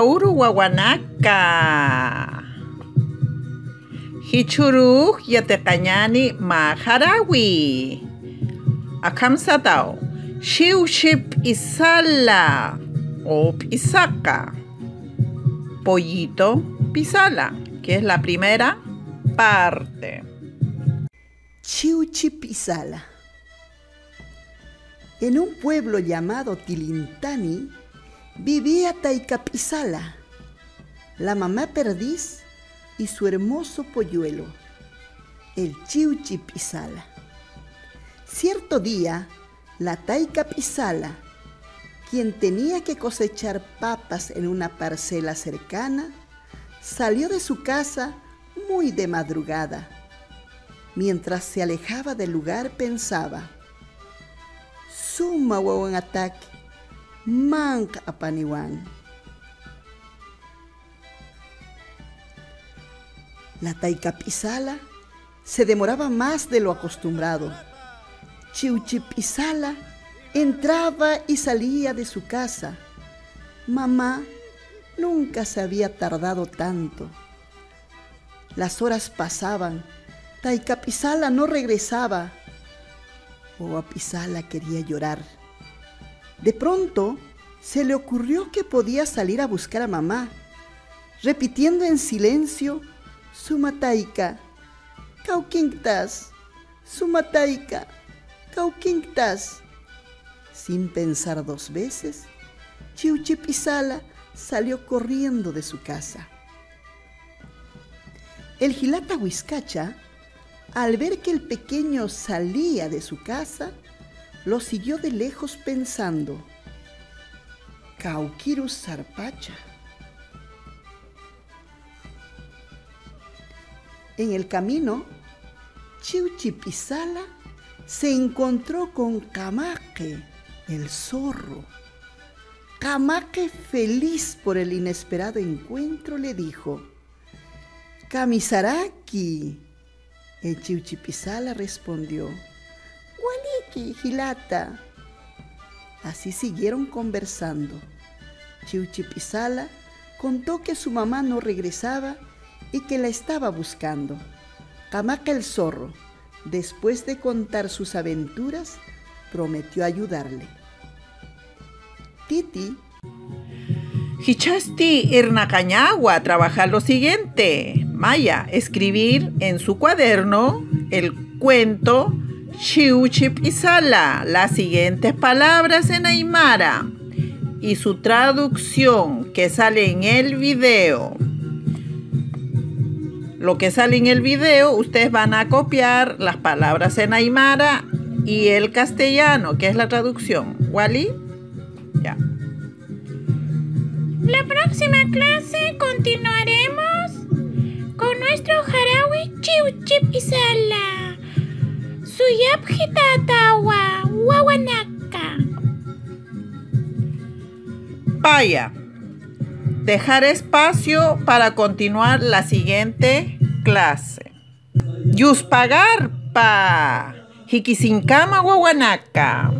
Uru Wawanaka. Hichuruk Yatecañani Maharawi. Akamsatao. Shiuship Isala o Pisaka. Pollito Pisala, que es la primera parte. Chiuchipisala. En un pueblo llamado Tilintani vivía Taycapisala, la mamá perdiz y su hermoso polluelo, el Chiuchipisala. Cierto día, la Taycapisala, quien tenía que cosechar papas en una parcela cercana, salió de su casa muy de madrugada. Mientras se alejaba del lugar pensaba: Suma wawan ataque, manca apaniwan. La Taycapisala se demoraba más de lo acostumbrado. Chiuchipisala entraba y salía de su casa. Mamá nunca se había tardado tanto. Las horas pasaban. Taycapisala no regresaba. Wawapisala quería llorar. De pronto se le ocurrió que podía salir a buscar a mamá, repitiendo en silencio: Sumatayca, cauquinctas, Sumatayca, cauquinctas. Sin pensar dos veces, Chiuchipisala salió corriendo de su casa. El Jilata Huizcacha, al ver que el pequeño salía de su casa, lo siguió de lejos pensando: Cauquirus Zarpacha. En el camino, Chiuchipisala se encontró con Camaque, el zorro. Camaque, feliz por el inesperado encuentro, le dijo: Camisaraki. El Chiuchipisala respondió: Gualiqui, Jilata. Así siguieron conversando. Chiuchipisala contó que su mamá no regresaba y que la estaba buscando. Camaque el zorro, después de contar sus aventuras, prometió ayudarle. Titi: Hichasti Irnacañagua trabajar lo siguiente. Maya, escribir en su cuaderno el cuento Chiuchipisala, las siguientes palabras en aymara y su traducción que sale en el video. Lo que sale en el video, ustedes van a copiar las palabras en aymara y el castellano, que es la traducción. ¿Wally? Ya. La próxima clase continuaremos con nuestro Jarawi Chiuchipisala. Suyapjitatawa Wawanaka. Vaya. Dejar espacio para continuar la siguiente clase. Yuspagarpa. Hikisinkama Wawanaka.